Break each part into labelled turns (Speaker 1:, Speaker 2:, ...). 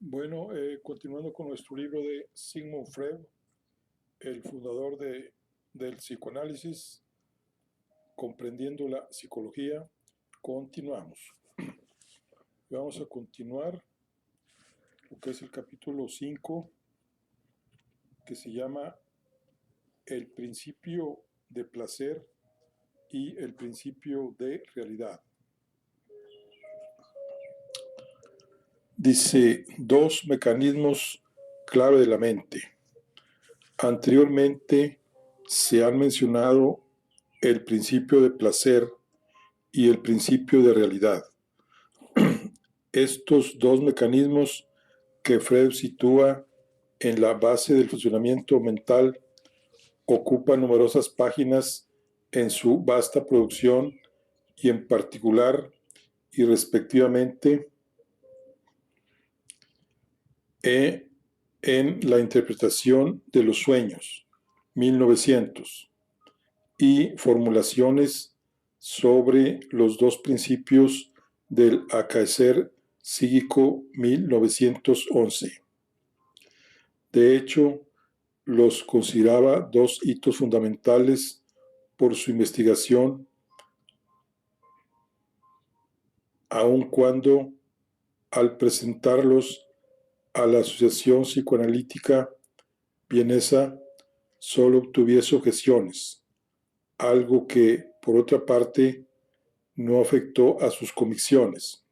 Speaker 1: Bueno, continuando con nuestro libro de Sigmund Freud, el fundador del psicoanálisis, comprendiendo la psicología, continuamos. Vamos a continuar lo que es el capítulo 5, que se llama el principio de placer y el principio de realidad. Dice, dos mecanismos clave de la mente. Anteriormente se han mencionado el principio de placer y el principio de realidad. Estos dos mecanismos que Freud sitúa en la base del funcionamiento mental ocupan numerosas páginas en su vasta producción y en particular y respectivamente en la interpretación de los sueños, 1900, y formulaciones sobre los dos principios del acaecer psíquico, 1911. De hecho, los consideraba dos hitos fundamentales por su investigación, aun cuando al presentarlos a la Asociación Psicoanalítica Vienesa solo obtuviese objeciones, algo que, por otra parte, no afectó a sus convicciones.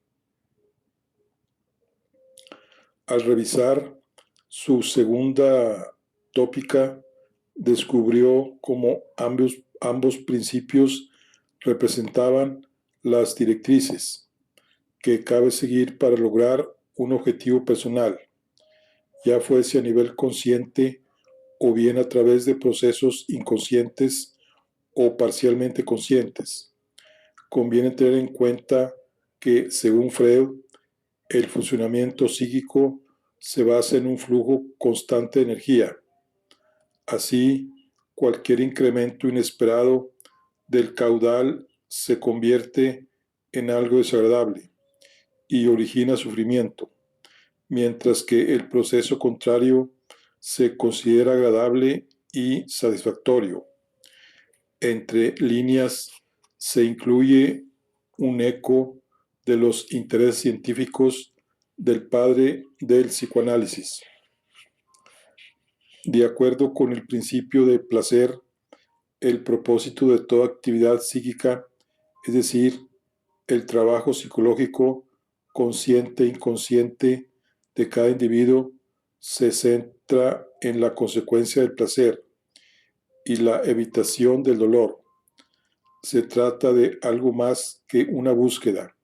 Speaker 1: Al revisar su segunda tópica, descubrió cómo ambos principios representaban las directrices que cabe seguir para lograr un objetivo personal, ya fuese a nivel consciente o bien a través de procesos inconscientes o parcialmente conscientes. Conviene tener en cuenta que, según Freud, el funcionamiento psíquico se basa en un flujo constante de energía. Así, cualquier incremento inesperado del caudal se convierte en algo desagradable y origina sufrimiento, mientras que el proceso contrario se considera agradable y satisfactorio. Entre líneas se incluye un eco de los intereses científicos del padre del psicoanálisis. De acuerdo con el principio de placer, el propósito de toda actividad psíquica, es decir, el trabajo psicológico consciente e inconsciente de cada individuo, se centra en la consecuencia del placer y la evitación del dolor. Se trata de algo más que una búsqueda.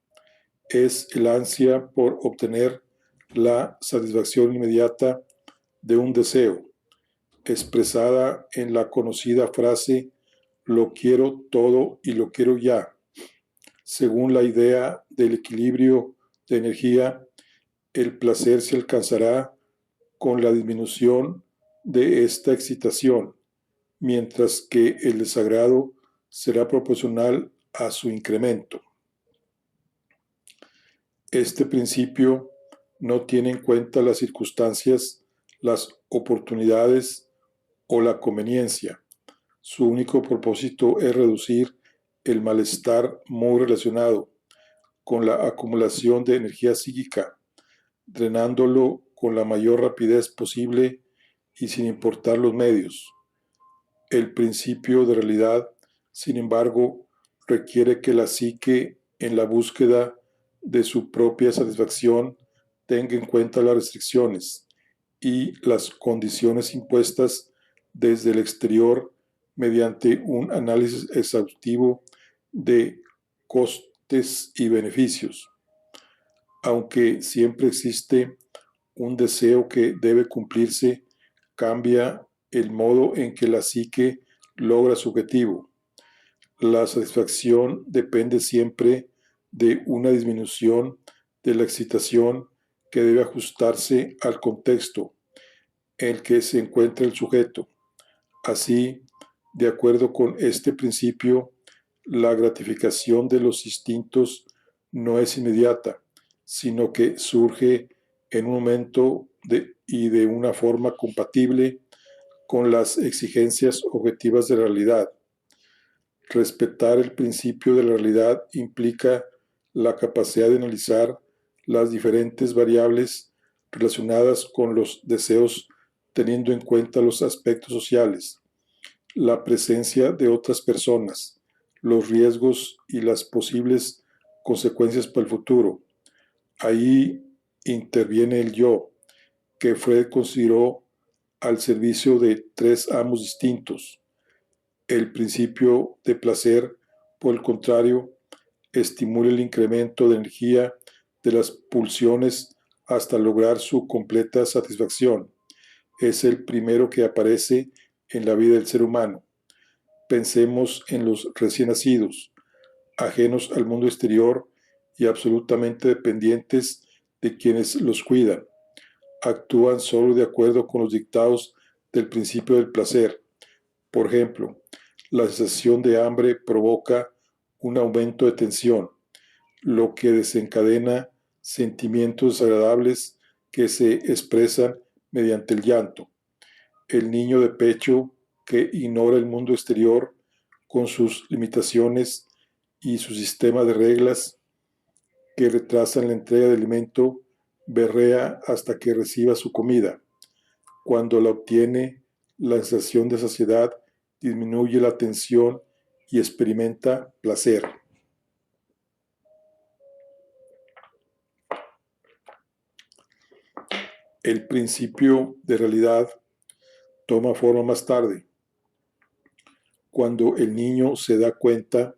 Speaker 1: Es el ansia por obtener la satisfacción inmediata de un deseo, expresada en la conocida frase "lo quiero todo y lo quiero ya". Según la idea del equilibrio de energía, el placer se alcanzará con la disminución de esta excitación, mientras que el desagrado será proporcional a su incremento. Este principio no tiene en cuenta las circunstancias, las oportunidades o la conveniencia. Su único propósito es reducir el malestar muy relacionado con la acumulación de energía psíquica, drenándolo con la mayor rapidez posible y sin importar los medios. El principio de realidad, sin embargo, requiere que la psique, en la búsqueda de su propia satisfacción, tenga en cuenta las restricciones y las condiciones impuestas desde el exterior mediante un análisis exhaustivo de costes y beneficios. Aunque siempre existe un deseo que debe cumplirse, cambia el modo en que la psique logra su objetivo. La satisfacción depende siempre de una disminución de la excitación que debe ajustarse al contexto en el que se encuentra el sujeto. Así, de acuerdo con este principio, la gratificación de los instintos no es inmediata, sino que surge en un momento y de una forma compatible con las exigencias objetivas de la realidad. Respetar el principio de la realidad implica la capacidad de analizar las diferentes variables relacionadas con los deseos teniendo en cuenta los aspectos sociales, la presencia de otras personas, los riesgos y las posibles consecuencias para el futuro. Ahí interviene el yo, que Freud consideró al servicio de tres amos distintos. El principio de placer, por el contrario, estimula el incremento de energía de las pulsiones hasta lograr su completa satisfacción. Es el primero que aparece en la vida del ser humano. Pensemos en los recién nacidos, ajenos al mundo exterior y absolutamente dependientes de quienes los cuidan. Actúan solo de acuerdo con los dictados del principio del placer. Por ejemplo, la sensación de hambre provoca un aumento de tensión, lo que desencadena sentimientos desagradables que se expresan mediante el llanto. El niño de pecho que ignora el mundo exterior con sus limitaciones y su sistema de reglas que retrasan la entrega de alimento, berrea hasta que reciba su comida. Cuando la obtiene, la sensación de saciedad disminuye la tensión y experimenta placer. El principio de realidad toma forma más tarde, cuando el niño se da cuenta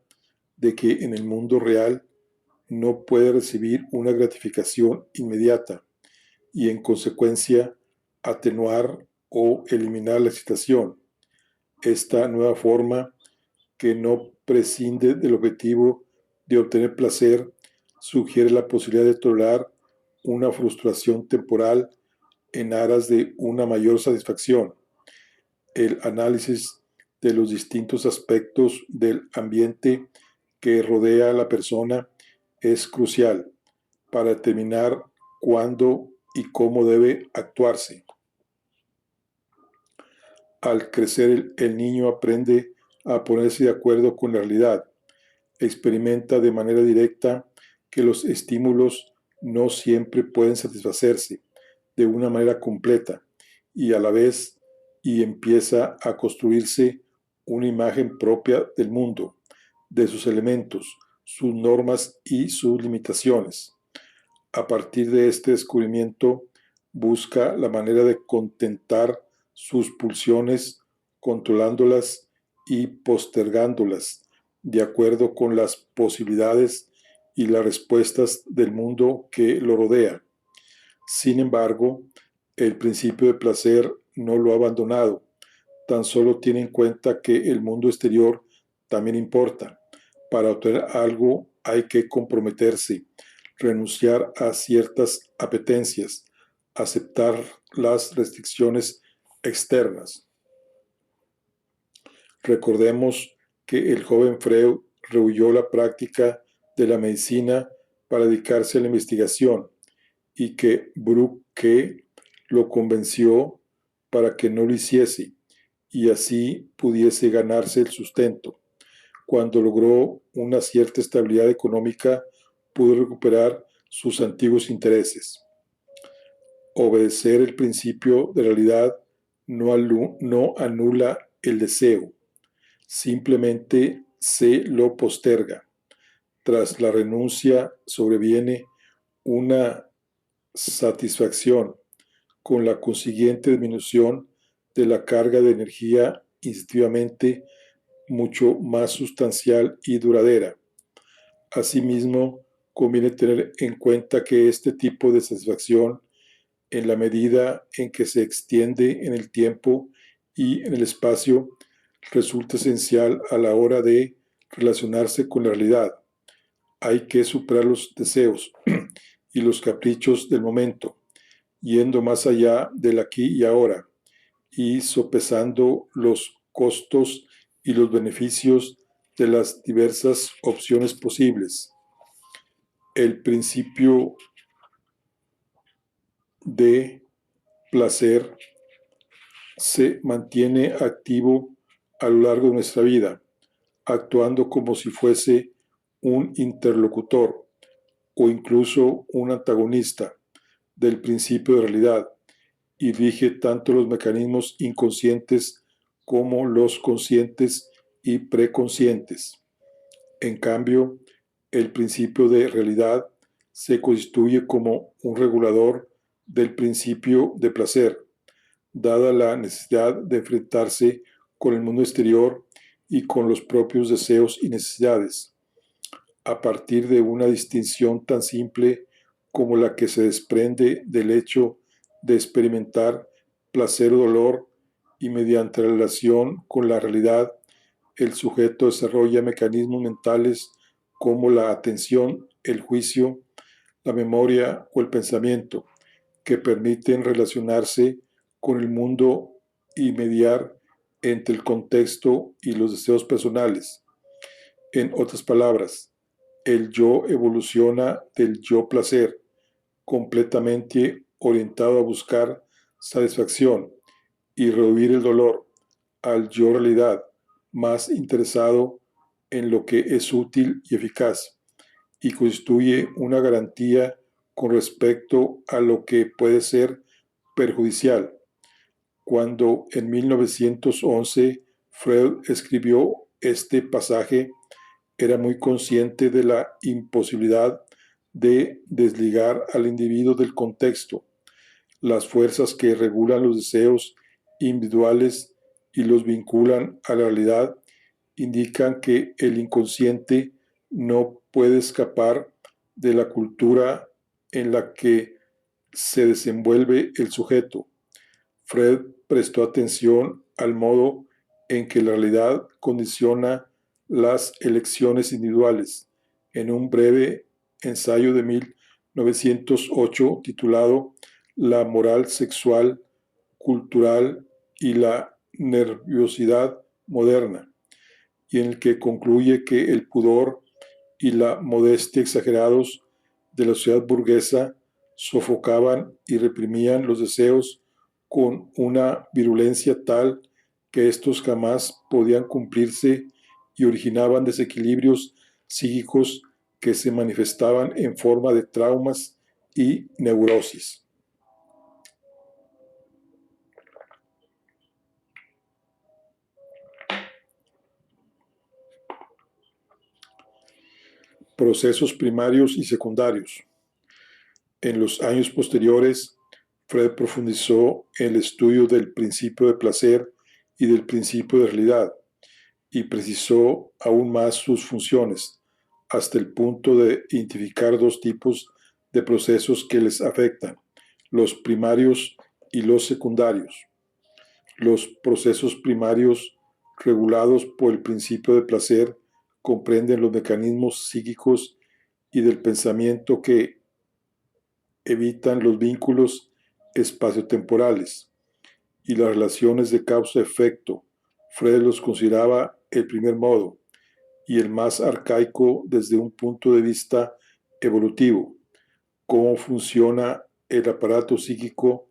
Speaker 1: de que en el mundo real no puede recibir una gratificación inmediata y en consecuencia atenuar o eliminar la excitación. Esta nueva forma, que no prescinde del objetivo de obtener placer, sugiere la posibilidad de tolerar una frustración temporal en aras de una mayor satisfacción. El análisis de los distintos aspectos del ambiente que rodea a la persona es crucial para determinar cuándo y cómo debe actuarse. Al crecer, el niño aprende a ponerse de acuerdo con la realidad. Experimenta de manera directa que los estímulos no siempre pueden satisfacerse de una manera completa y a la vez empieza a construirse una imagen propia del mundo, de sus elementos, sus normas y sus limitaciones. A partir de este descubrimiento, busca la manera de contentar sus pulsiones, controlándolas y postergándolas, de acuerdo con las posibilidades y las respuestas del mundo que lo rodea. Sin embargo, el principio de placer no lo ha abandonado, tan solo tiene en cuenta que el mundo exterior también importa. Para obtener algo hay que comprometerse, renunciar a ciertas apetencias, aceptar las restricciones externas. Recordemos que el joven Freud rehuyó la práctica de la medicina para dedicarse a la investigación y que Brooke lo convenció para que no lo hiciese y así pudiese ganarse el sustento. Cuando logró una cierta estabilidad económica, pudo recuperar sus antiguos intereses. Obedecer el principio de realidad no anula el deseo, simplemente se lo posterga. Tras la renuncia sobreviene una satisfacción, con la consiguiente disminución de la carga de energía instintivamente mucho más sustancial y duradera. Asimismo, conviene tener en cuenta que este tipo de satisfacción, en la medida en que se extiende en el tiempo y en el espacio, resulta esencial a la hora de relacionarse con la realidad. Hay que superar los deseos y los caprichos del momento, yendo más allá del aquí y ahora, y sopesando los costos y los beneficios de las diversas opciones posibles. El principio de placer se mantiene activo a lo largo de nuestra vida, actuando como si fuese un interlocutor o incluso un antagonista del principio de realidad, y rige tanto los mecanismos inconscientes como los conscientes y preconscientes. En cambio, el principio de realidad se constituye como un regulador del principio de placer, dada la necesidad de enfrentarse con el mundo exterior y con los propios deseos y necesidades, a partir de una distinción tan simple como la que se desprende del hecho de experimentar placer o dolor, y mediante la relación con la realidad, el sujeto desarrolla mecanismos mentales como la atención, el juicio, la memoria o el pensamiento, que permiten relacionarse con el mundo y mediar entre el contexto y los deseos personales. En otras palabras, el yo evoluciona del yo placer, completamente orientado a buscar satisfacción y rehuir el dolor, al yo realidad, más interesado en lo que es útil y eficaz, y constituye una garantía con respecto a lo que puede ser perjudicial. Cuando en 1911 Freud escribió este pasaje, era muy consciente de la imposibilidad de desligar al individuo del contexto, las fuerzas que regulan los deseos individuales y los vinculan a la realidad indican que el inconsciente no puede escapar de la cultura en la que se desenvuelve el sujeto. Freud prestó atención al modo en que la realidad condiciona las elecciones individuales en un breve ensayo de 1908 titulado La moral sexual, cultural y la nerviosidad moderna, y en el que concluye que el pudor y la modestia exagerados de la sociedad burguesa sofocaban y reprimían los deseos con una virulencia tal que estos jamás podían cumplirse y originaban desequilibrios psíquicos que se manifestaban en forma de traumas y neurosis. Procesos primarios y secundarios. En los años posteriores, Freud profundizó en el estudio del principio de placer y del principio de realidad, y precisó aún más sus funciones, hasta el punto de identificar dos tipos de procesos que les afectan: los primarios y los secundarios. Los procesos primarios, regulados por el principio de placer, comprenden los mecanismos psíquicos y del pensamiento que evitan los vínculos espaciotemporales y las relaciones de causa-efecto. Freud los consideraba el primer modo y el más arcaico desde un punto de vista evolutivo. Cómo funciona el aparato psíquico,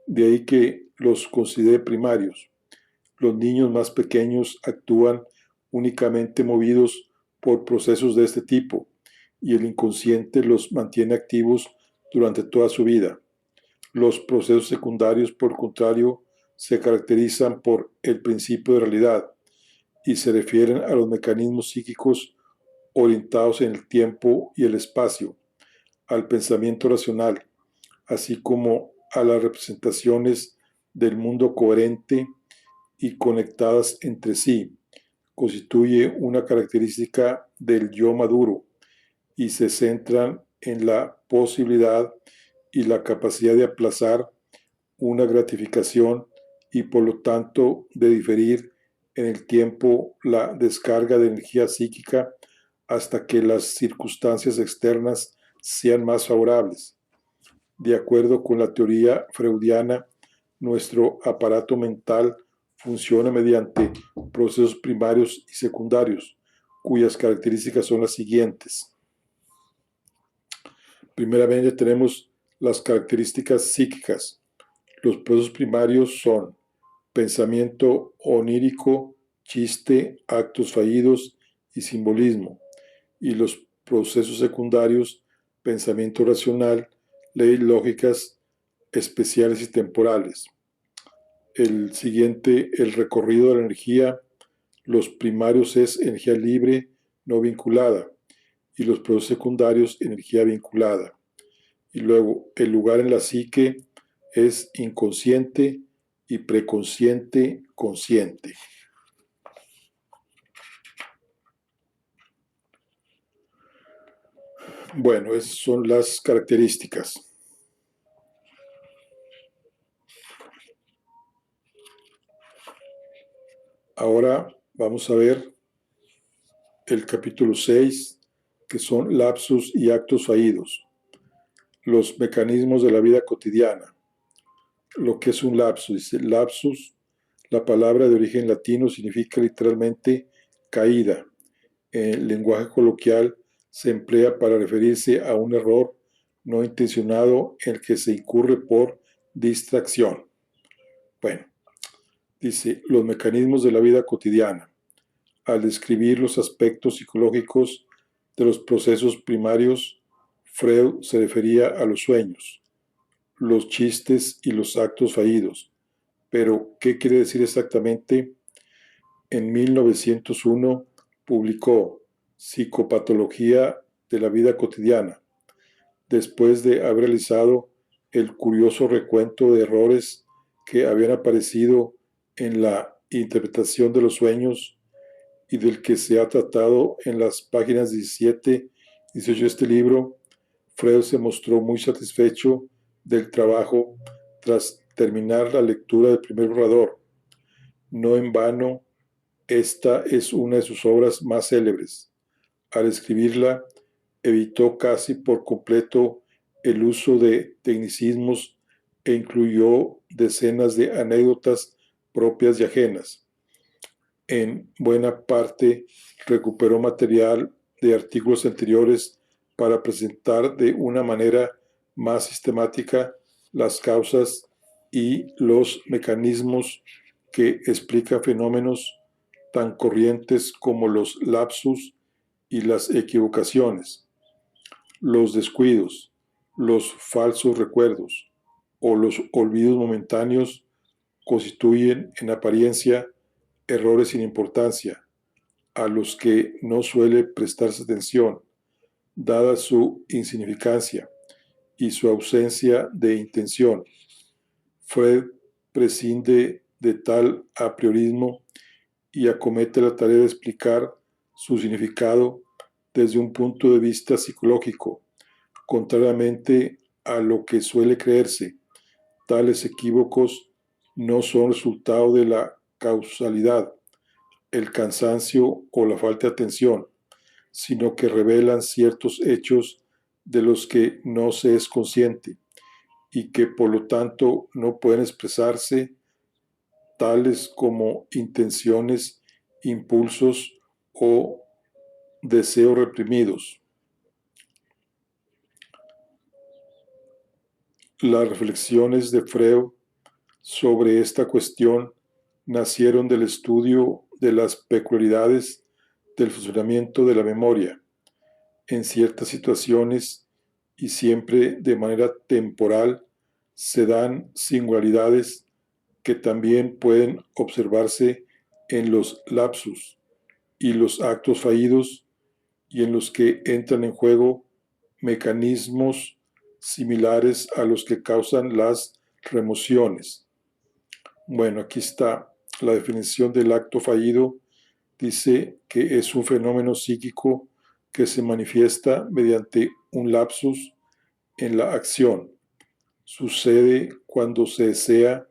Speaker 1: de ahí que los considere primarios. Los niños más pequeños actúan únicamente movidos por procesos de este tipo, y el inconsciente los mantiene activos durante toda su vida. Los procesos secundarios, por el contrario, se caracterizan por el principio de realidad y se refieren a los mecanismos psíquicos orientados en el tiempo y el espacio, al pensamiento racional, así como a las representaciones del mundo coherente y conectadas entre sí. Constituye una característica del yo maduro y se centran en la posibilidad y la capacidad de aplazar una gratificación y por lo tanto de diferir en el tiempo la descarga de energía psíquica hasta que las circunstancias externas sean más favorables. De acuerdo con la teoría freudiana, nuestro aparato mental funciona mediante procesos primarios y secundarios, cuyas características son las siguientes. Primeramente tenemos Las características psíquicas. Los procesos primarios son pensamiento onírico, chiste, actos fallidos y simbolismo. Y los procesos secundarios, pensamiento racional, leyes lógicas especiales y temporales. El siguiente, el recorrido de la energía. Los primarios es energía libre, no vinculada, y los procesos secundarios, energía vinculada. Y luego, el lugar en la psique es inconsciente y preconsciente, consciente. Bueno, esas son las características. Ahora vamos a ver el capítulo 6, que son lapsus y actos fallidos. Los mecanismos de la vida cotidiana. Lo que es un lapsus. Dice, lapsus, la palabra de origen latino significa literalmente caída. En el lenguaje coloquial se emplea para referirse a un error no intencionado en el que se incurre por distracción. Bueno, dice, los mecanismos de la vida cotidiana. Al describir los aspectos psicológicos de los procesos primarios, Freud se refería a los sueños, los chistes y los actos fallidos. Pero, ¿qué quiere decir exactamente? En 1901 publicó Psicopatología de la vida cotidiana, después de haber realizado el curioso recuento de errores que habían aparecido en la interpretación de los sueños y del que se ha tratado en las páginas 17 y 18 de este libro. Freud se mostró muy satisfecho del trabajo tras terminar la lectura del primer borrador. No en vano, esta es una de sus obras más célebres. Al escribirla, evitó casi por completo el uso de tecnicismos e incluyó decenas de anécdotas propias y ajenas. En buena parte recuperó material de artículos anteriores para presentar de una manera más sistemática las causas y los mecanismos que explican fenómenos tan corrientes como los lapsus y las equivocaciones, los descuidos, los falsos recuerdos o los olvidos momentáneos constituyen en apariencia errores sin importancia, a los que no suele prestarse atención, dada su insignificancia y su ausencia de intención. Freud prescinde de tal apriorismo y acomete la tarea de explicar su significado desde un punto de vista psicológico, contrariamente a lo que suele creerse. Tales equívocos no son resultado de la causalidad, el cansancio o la falta de atención, sino que revelan ciertos hechos de los que no se es consciente y que por lo tanto no pueden expresarse, tales como intenciones, impulsos o deseos reprimidos. Las reflexiones de Freud sobre esta cuestión nacieron del estudio de las peculiaridades del funcionamiento de la memoria en ciertas situaciones y siempre de manera temporal se dan singularidades que también pueden observarse en los lapsus y los actos fallidos y en los que entran en juego mecanismos similares a los que causan las remociones. Bueno, aquí está la definición del acto fallido. Dice que es un fenómeno psíquico que se manifiesta mediante un lapsus en la acción. Sucede cuando se desea,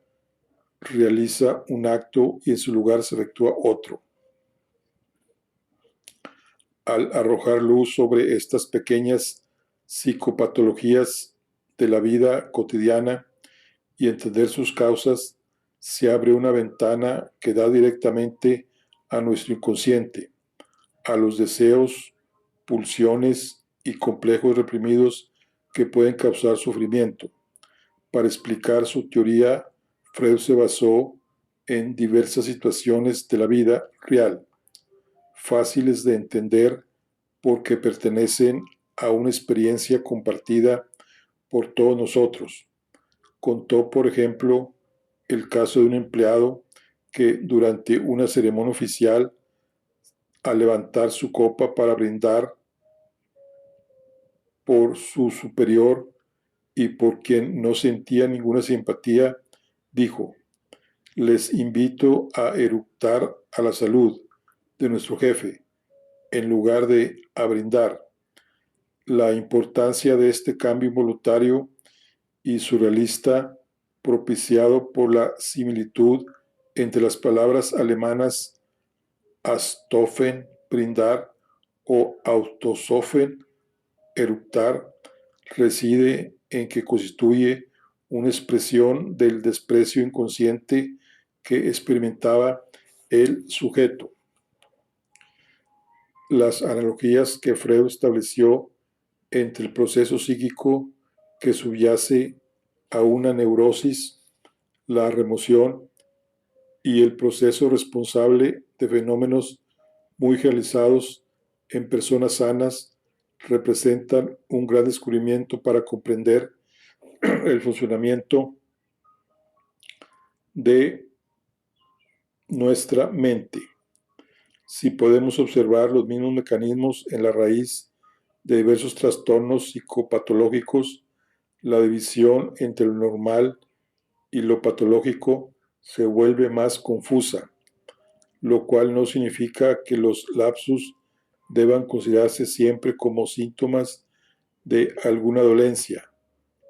Speaker 1: realiza un acto y en su lugar se efectúa otro. Al arrojar luz sobre estas pequeñas psicopatologías de la vida cotidiana y entender sus causas, se abre una ventana que da directamente a nuestro inconsciente, a los deseos, pulsiones y complejos reprimidos que pueden causar sufrimiento. Para explicar su teoría, Freud se basó en diversas situaciones de la vida real, fáciles de entender porque pertenecen a una experiencia compartida por todos nosotros. Contó, por ejemplo, el caso de un empleado que durante una ceremonia oficial, al levantar su copa para brindar por su superior y por quien no sentía ninguna simpatía, dijo: les invito a eructar a la salud de nuestro jefe, en lugar de a brindar. La importancia de este cambio involuntario y surrealista, propiciado por la similitud entre las palabras alemanas Astoffen, brindar, o Autosoffen, eructar, reside en que constituye una expresión del desprecio inconsciente que experimentaba el sujeto. Las analogías que Freud estableció entre el proceso psíquico que subyace a una neurosis, la remoción, y el proceso responsable de fenómenos muy realizados en personas sanas representan un gran descubrimiento para comprender el funcionamiento de nuestra mente. Si podemos observar los mismos mecanismos en la raíz de diversos trastornos psicopatológicos, la división entre lo normal y lo patológico se vuelve más confusa, lo cual no significa que los lapsus deban considerarse siempre como síntomas de alguna dolencia.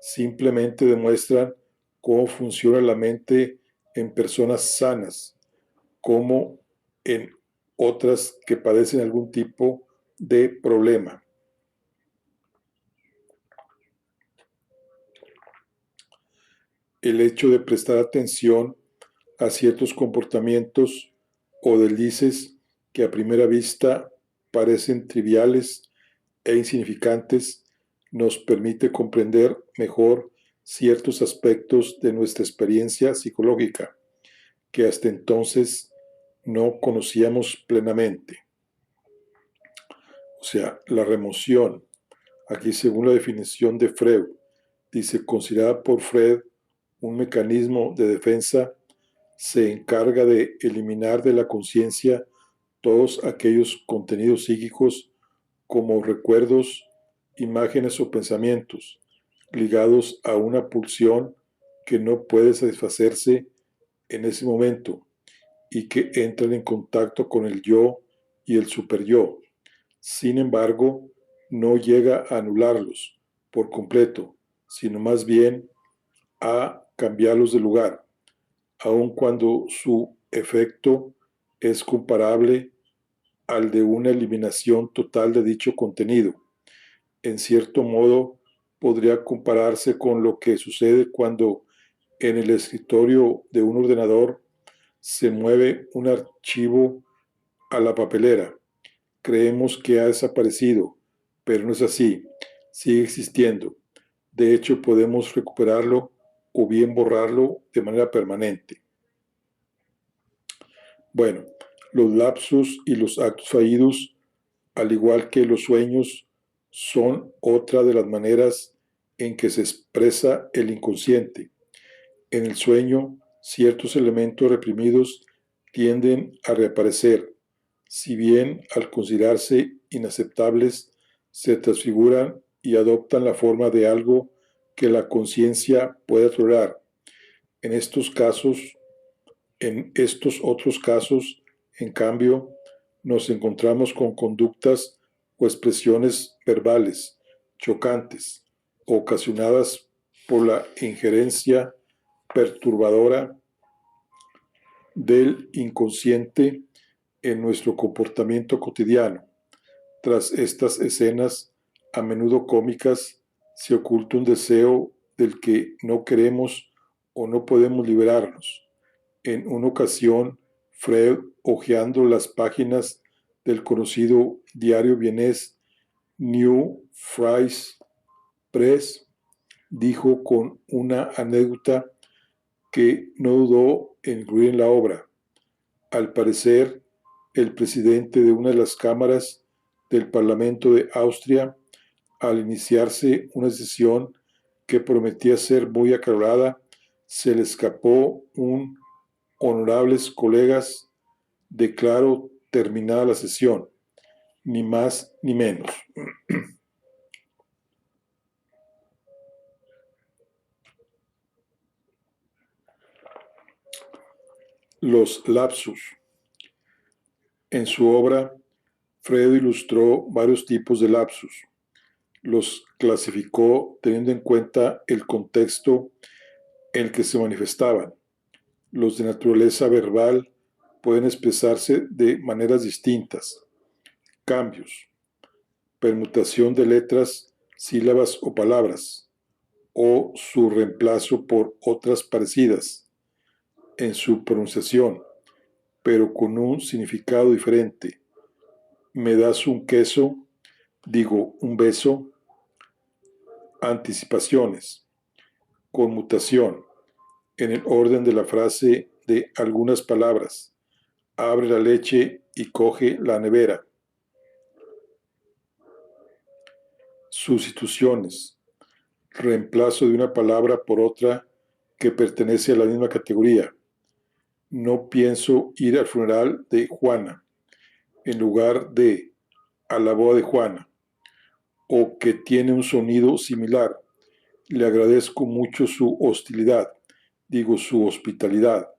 Speaker 1: Simplemente demuestran cómo funciona la mente en personas sanas, como en otras que padecen algún tipo de problema. El hecho de prestar atención a ciertos comportamientos o deslices que a primera vista parecen triviales e insignificantes nos permite comprender mejor ciertos aspectos de nuestra experiencia psicológica que hasta entonces no conocíamos plenamente. O sea, la remoción, aquí según la definición de Freud, dice: considerada por Freud un mecanismo de defensa, se encarga de eliminar de la conciencia todos aquellos contenidos psíquicos como recuerdos, imágenes o pensamientos ligados a una pulsión que no puede satisfacerse en ese momento y que entran en contacto con el yo y el superyo. Sin embargo, no llega a anularlos por completo, sino más bien a cambiarlos de lugar, aun cuando su efecto es comparable al de una eliminación total de dicho contenido. En cierto modo, podría compararse con lo que sucede cuando en el escritorio de un ordenador se mueve un archivo a la papelera. Creemos que ha desaparecido, pero no es así, sigue existiendo. De hecho, podemos recuperarlo o bien borrarlo de manera permanente. Bueno, los lapsus y los actos fallidos, al igual que los sueños, son otra de las maneras en que se expresa el inconsciente. En el sueño, ciertos elementos reprimidos tienden a reaparecer, si bien al considerarse inaceptables, se transfiguran y adoptan la forma de algo que la conciencia puede tolerar. En estos otros casos, en cambio, nos encontramos con conductas o expresiones verbales chocantes, ocasionadas por la injerencia perturbadora del inconsciente en nuestro comportamiento cotidiano. Tras estas escenas, a menudo cómicas, se oculta un deseo del que no queremos o no podemos liberarnos. En una ocasión, Freud, hojeando las páginas del conocido diario vienés New Freies Press dijo con una anécdota que no dudó en incluir en la obra. Al parecer, el presidente de una de las cámaras del Parlamento de Austria, al iniciarse una sesión que prometía ser muy acalorada, se le escapó un honorables colegas, declaro terminada la sesión, ni más ni menos. Los lapsus. En su obra, Freud ilustró varios tipos de lapsus. Los clasificó teniendo en cuenta el contexto en el que se manifestaban. Los de naturaleza verbal pueden expresarse de maneras distintas. Cambios, permutación de letras, sílabas o palabras, o su reemplazo por otras parecidas en su pronunciación, pero con un significado diferente. Me das un queso, digo un beso. Anticipaciones, conmutación, en el orden de la frase de algunas palabras. Abre la leche y coge la nevera. Sustituciones, reemplazo de una palabra por otra que pertenece a la misma categoría. No pienso ir al funeral de Juana, en lugar de a la boda de Juana, o que tiene un sonido similar. Le agradezco mucho su hostilidad, digo su hospitalidad.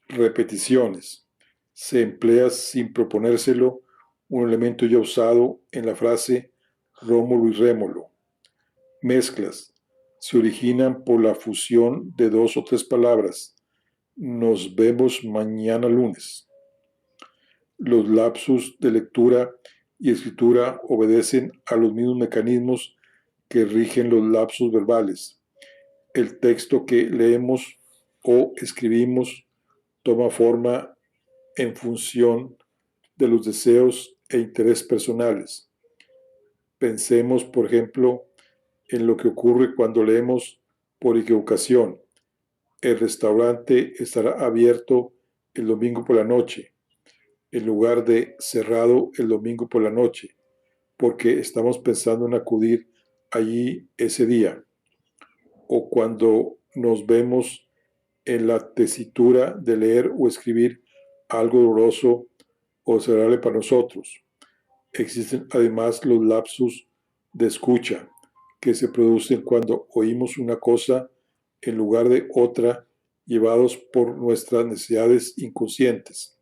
Speaker 1: Repeticiones. Se emplea sin proponérselo un elemento ya usado en la frase Rómulo y Rémolo. Mezclas. Se originan por la fusión de dos o tres palabras. Nos vemos mañana lunes. Los lapsus de lectura y escritura obedecen a los mismos mecanismos que rigen los lapsus verbales. El texto que leemos o escribimos toma forma en función de los deseos e intereses personales. Pensemos, por ejemplo, en lo que ocurre cuando leemos por equivocación. El restaurante estará abierto el domingo por la noche, en lugar de cerrado el domingo por la noche, porque estamos pensando en acudir allí ese día. O cuando nos vemos en la tesitura de leer o escribir algo doloroso o desagradable para nosotros. Existen además los lapsus de escucha, que se producen cuando oímos una cosa en lugar de otra, llevados por nuestras necesidades inconscientes.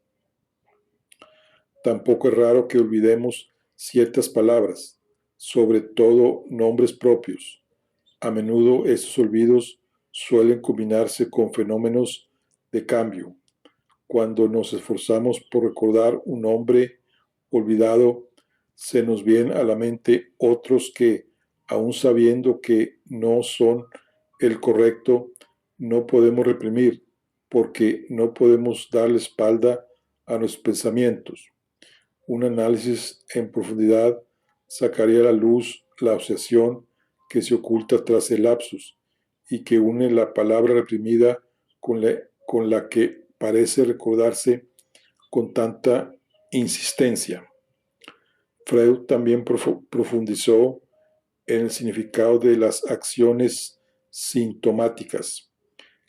Speaker 1: Tampoco es raro que olvidemos ciertas palabras, sobre todo nombres propios. A menudo estos olvidos suelen combinarse con fenómenos de cambio. Cuando nos esforzamos por recordar un nombre olvidado, se nos vienen a la mente otros que, aun sabiendo que no son el correcto, no podemos reprimir, porque no podemos darle espalda a nuestros pensamientos. Un análisis en profundidad sacaría a la luz la obsesión que se oculta tras el lapsus y que une la palabra reprimida con la que parece recordarse con tanta insistencia. Freud también profundizó en el significado de las acciones sintomáticas,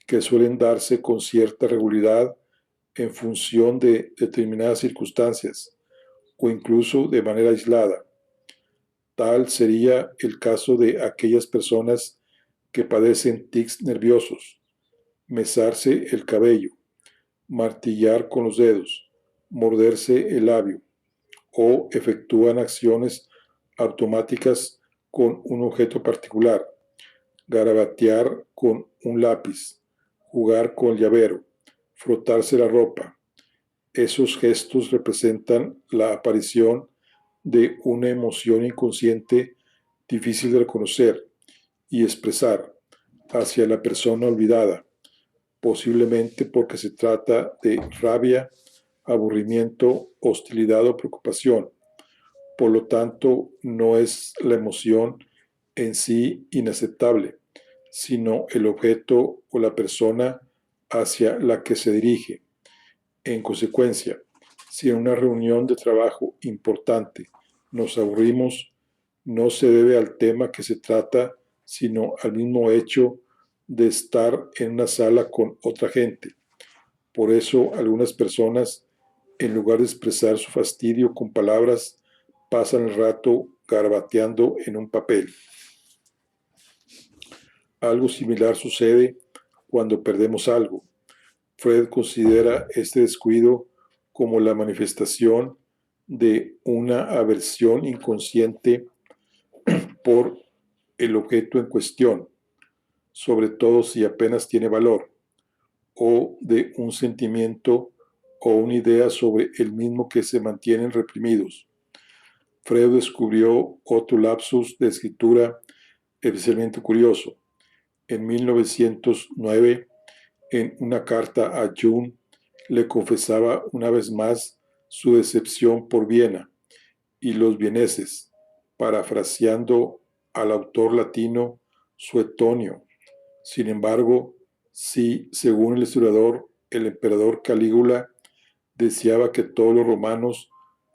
Speaker 1: que suelen darse con cierta regularidad en función de determinadas circunstancias o incluso de manera aislada. Tal sería el caso de aquellas personas que padecen tics nerviosos, mesarse el cabello, martillar con los dedos, morderse el labio, o efectúan acciones automáticas con un objeto particular, garabatear con un lápiz, jugar con el llavero, frotarse la ropa. Esos gestos representan la aparición de una emoción inconsciente difícil de reconocer y expresar hacia la persona olvidada, posiblemente porque se trata de rabia, aburrimiento, hostilidad o preocupación. Por lo tanto, no es la emoción en sí inaceptable, sino el objeto o la persona hacia la que se dirige. En consecuencia, si en una reunión de trabajo importante nos aburrimos, no se debe al tema que se trata, sino al mismo hecho de estar en una sala con otra gente. Por eso algunas personas, en lugar de expresar su fastidio con palabras, pasan el rato garabateando en un papel. Algo similar sucede cuando perdemos algo. Freud considera este descuido como la manifestación de una aversión inconsciente por el objeto en cuestión, sobre todo si apenas tiene valor, o de un sentimiento o una idea sobre el mismo que se mantienen reprimidos. Freud descubrió otro lapsus de escritura especialmente curioso. En 1909, en una carta a Jung, le confesaba una vez más su decepción por Viena y los vieneses, parafraseando al autor latino Suetonio. Sin embargo, si, según el historiador, el emperador Calígula deseaba que todos los romanos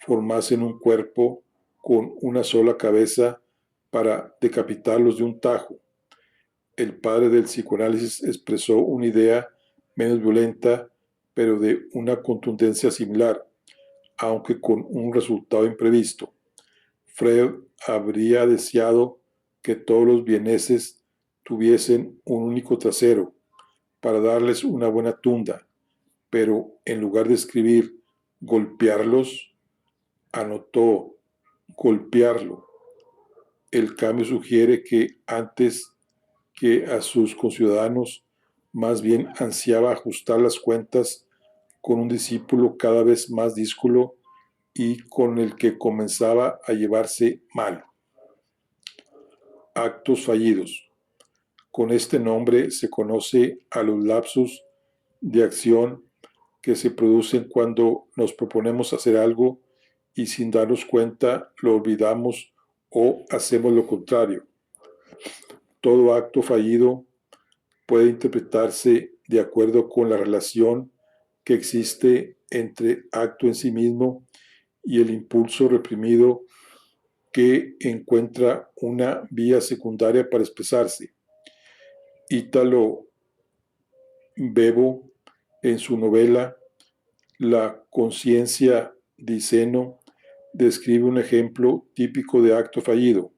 Speaker 1: formasen un cuerpo con una sola cabeza para decapitarlos de un tajo, el padre del psicoanálisis expresó una idea menos violenta, pero de una contundencia similar, aunque con un resultado imprevisto. Freud habría deseado que todos los vieneses tuviesen un único trasero para darles una buena tunda, pero en lugar de escribir golpearlos, anotó golpearlo. El cambio sugiere que antes que a sus conciudadanos, más bien ansiaba ajustar las cuentas con un discípulo cada vez más díscolo y con el que comenzaba a llevarse mal. Actos fallidos. Con este nombre se conoce a los lapsus de acción que se producen cuando nos proponemos hacer algo y sin darnos cuenta lo olvidamos o hacemos lo contrario. Todo acto fallido puede interpretarse de acuerdo con la relación que existe entre acto en sí mismo y el impulso reprimido que encuentra una vía secundaria para expresarse. Ítalo Bebo, en su novela La conciencia di seno, describe un ejemplo típico de acto fallido.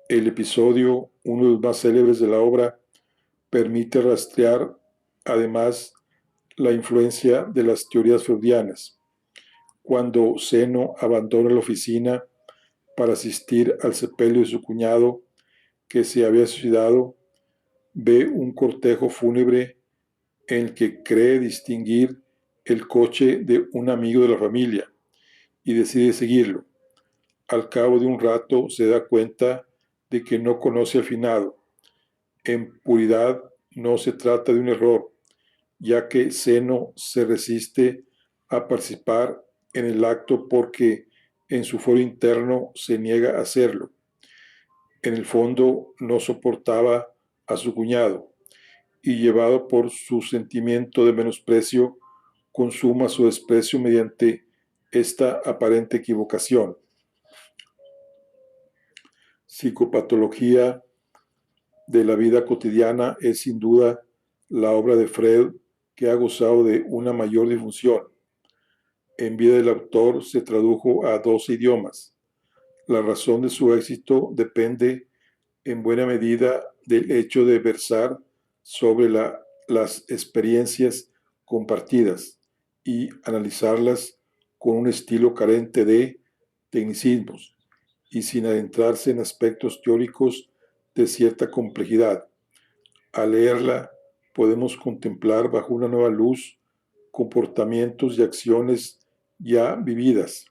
Speaker 1: El episodio, uno de los más célebres de la obra, permite rastrear, además, la influencia de las teorías freudianas. Cuando Zeno abandona la oficina para asistir al sepelio de su cuñado, que se había suicidado, ve un cortejo fúnebre en el que cree distinguir el coche de un amigo de la familia y decide seguirlo. Al cabo de un rato se da cuenta de que no conoce al finado. En puridad no se trata de un error, ya que Zeno se resiste a participar en el acto porque en su foro interno se niega a hacerlo. En el fondo no soportaba a su cuñado y llevado por su sentimiento de menosprecio, consuma su desprecio mediante esta aparente equivocación. Psicopatología de la vida cotidiana es sin duda la obra de Freud que ha gozado de una mayor difusión. En vida del autor se tradujo a 12 idiomas. La razón de su éxito depende en buena medida del hecho de versar sobre las experiencias compartidas y analizarlas con un estilo carente de tecnicismos y sin adentrarse en aspectos teóricos de cierta complejidad. Al leerla, podemos contemplar bajo una nueva luz comportamientos y acciones ya vividas,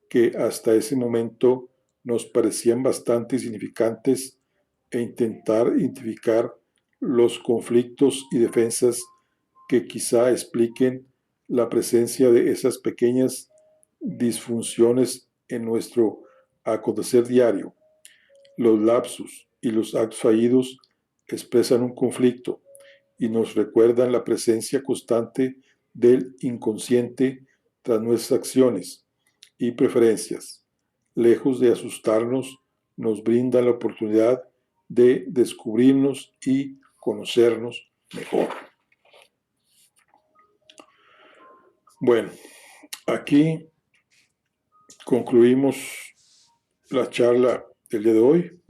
Speaker 1: que hasta ese momento nos parecían bastante insignificantes, e intentar identificar los conflictos y defensas que quizá expliquen la presencia de esas pequeñas disfunciones en nuestro acontecer diario. Los lapsus y los actos fallidos expresan un conflicto y nos recuerdan la presencia constante del inconsciente tras nuestras acciones y preferencias. Lejos de asustarnos, nos brindan la oportunidad de descubrirnos y conocernos mejor. Bueno, aquí concluimos la charla del día de hoy.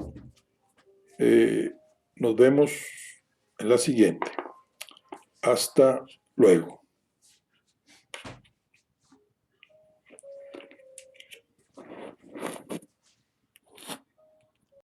Speaker 1: Nos vemos en la siguiente. Hasta luego.